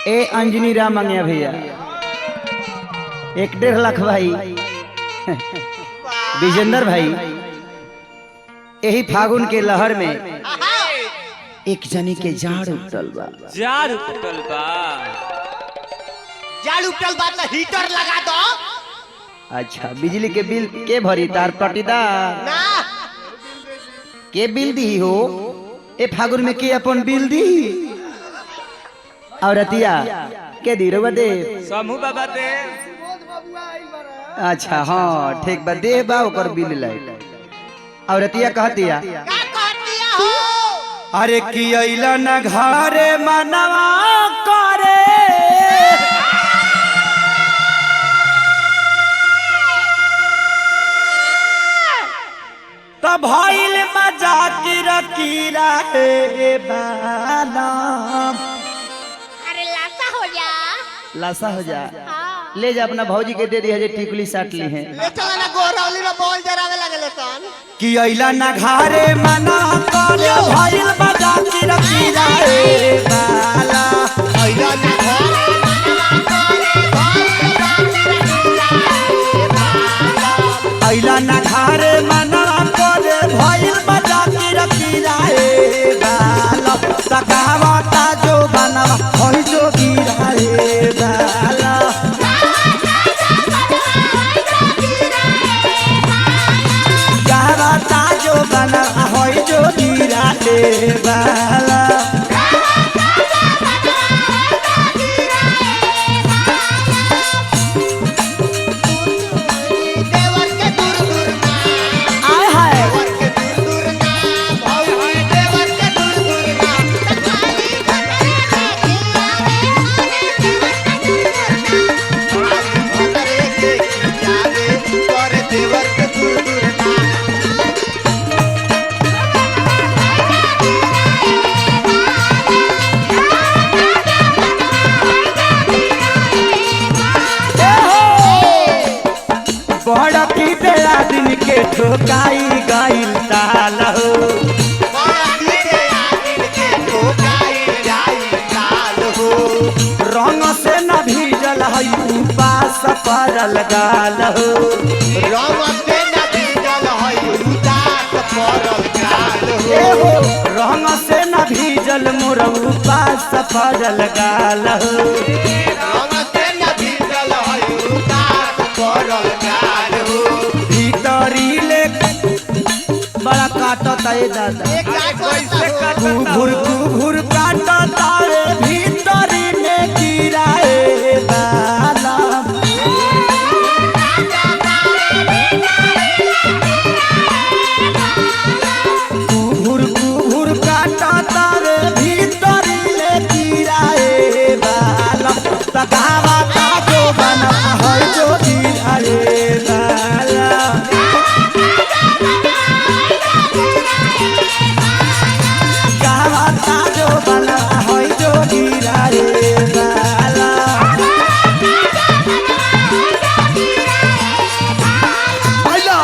ए अंजनी राम मंगिया भैया 1.5 लाख भाई विजेंद्र भाई यही फागुन के लहर में एक जनी के जाड़ उठल बा तो हीटर लगा दो। अच्छा बिजली के बिल के भरी तार पटीदार ना के बिल दी हो ए फागुन में के अपन बिल दी और रतिया के दी रवा दे समूह बाबा दे। अच्छा हाँ ठीक बा दे बा ओकर बिल लाइट और रतिया कहतिया क्या कहतिया हो? अरे की अइला न घरे मनवा करे तब भइल मजाक रकीरा हे बालम। अरे लाशा हो जा। लाशा हो जा हाँ। ले जा अपना भौजी के दे दी है टिकुली साट ली है ले चला ना गोरौली में बॉल जरावे लगले सन। कि अइला न घरे मना करे भइल मजाक रकीरा हे बाला। अइला ना घरे अइला न घरे मना करे भइल मजाक रकीरा हे बाला। सकावता जो बनवा होई जो गिरा हे बाला। गावता जो बनवा होई जो गिरा हे बाला। देवर के दूर दूर ना। आय हाय देवर के दूर दूर ना। भौजी देवर के दूर दूर ना। खाली भतरे के जावे और देवर के दूर दूर ना। बड़ा की बेला दिन के ठोकाई गइल ताल हो। बड़ा दीदे आदिल के ठोकाई जाई लाल हो। रंग से न भीजल हई उपास परल गाल हो। रंग से न भीजल हई उदास परल गाल ए हो। हो रंग से न भीजल मोर उपास परल गाल हो। रंग से न भीजल हई उदास परल गाल हो। भीतरी ले बड़ा काटता ए दादा एक कैसे घुर काटता रे भीतरी में गिराए बाला। घुर काटता रे भीतरी में गिराए बाला। सकावता जो बना है जो गिराए बाला। गावता जो बना है जो गिराए बाला। हेलो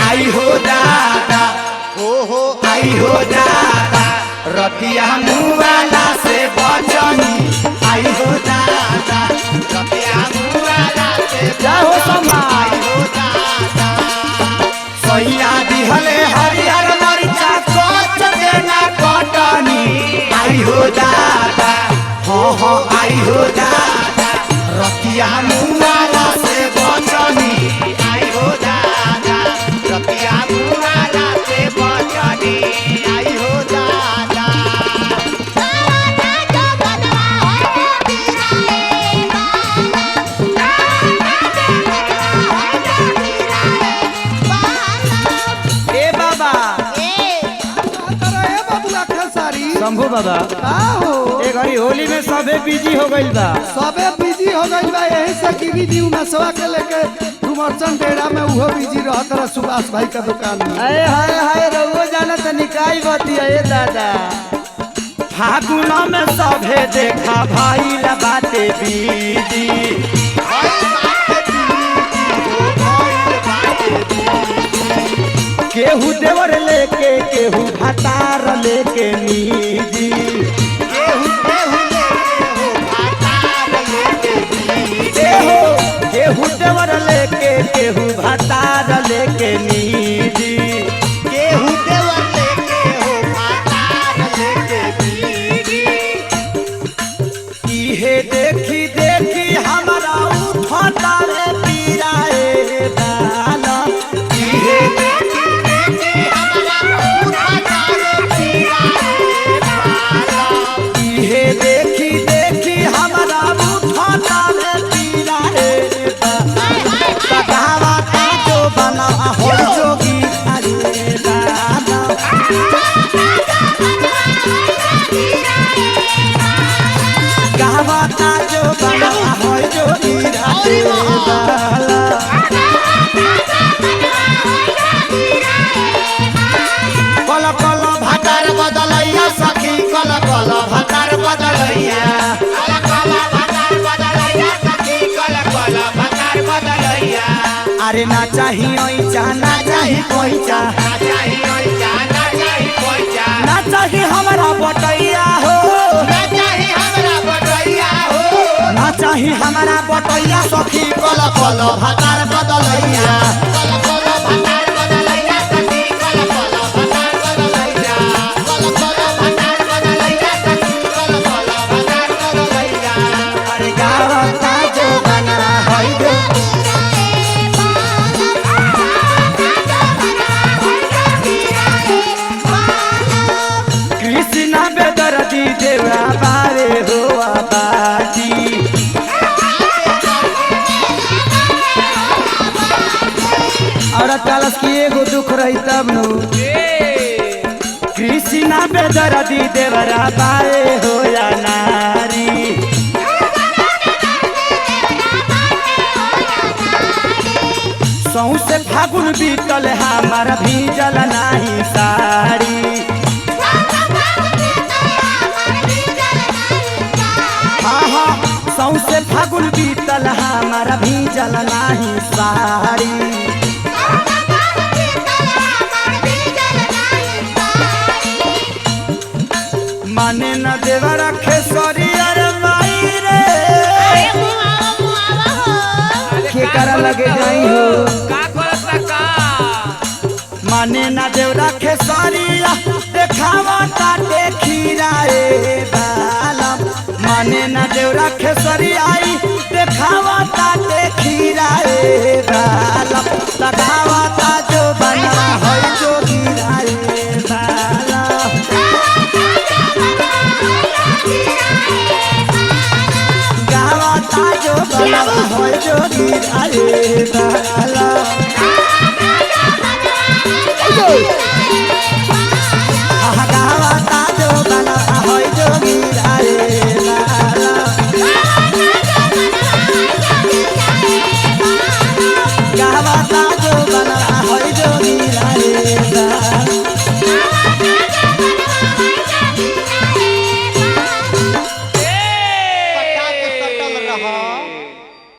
आई हो दादा आई हो दादा रतिया मुवाला से बचनी आई हो दादा जाओ समाई सैया दिहले हरियर मरिचा कोच देना कटनी आई हो दादा हो आई हो दादा रतिया मुवाला से बचनी आई हो दादा रतिया मुरादा से बचनी आई हो दादा ए बाबा शंभू बाबा ए घड़ी होली में सबे बिजी हो गइल बा। सबे बिजी हो गई बा यही से कीवी जी उमसवा के लेके डुमरचन डेरा में उहो बिजी रहत रहा सुभाष भाई का दुकान में। अरे हाय हाय रउओ जाना त निकाई बतिया ए दादा फागुन में सभे देखा भाई ला बाते बीजी। भाई बात दी हो भाई बात दी केहू देवर लेके केहू भतार लेके निजी केहू केहू लेके हो भातार लेके बीजी केहू देवर लेके केहू भतार लेके निजी केहू देवर लेके हो भातार लेके बीजी इहे देखी देखी हमारा उठता रे पीराए दाना इहे देखी देखी हमारा भातार पीराए बाला इहे देखी देखी हमारा उठता रे पीराए सगावा का जो बना हो जोगी अरे दाना गावा का जो बना हो जोगी अरे दाना कल कल भातार बदलैया सखी कल कल भातार बदलैया कल कल भातार बदलैया सखी कल कल भातार बदलैया अरे ना चाही ओइचा ना चाही कोइचा ना चाही ओइचा ना चाही कोइचा ना चाही हमारा बटैया हो ना चाही हमरा बटैया हो ना चाही हमारा बटैया सखी कल कल भातार बदलैया कल कल भातार बदलैया सखी कल कल भातार बदलैया कल कल भातार बदलैया सखी कल कल भातार बदलैया अरे गावा का जो बना होई जो कृष्णा बेदर्दी देवा बारे हो बाजी औरत कालस की एगो दुख रही तब नु कृष्णा बेदर्दी देवरा बारे हो या नारी सौसे फागुन बीतल हमारा भीजल नाही साड़ी हाँ हाँ सौसे फागुन बीतल हमारा भीजल नाही साड़ी माने न देवा रखे सरी अरे माई रे के करा लगे जाई हो माने न देव रखे सरिया देखावा ताटे खीराए बालम माने न देव रखे सरियाई देखावा ताटे खीराए बालम लगावा ता जो बना होई जो गिराए बालम गावा ता जो बना होई जो गिराए बालम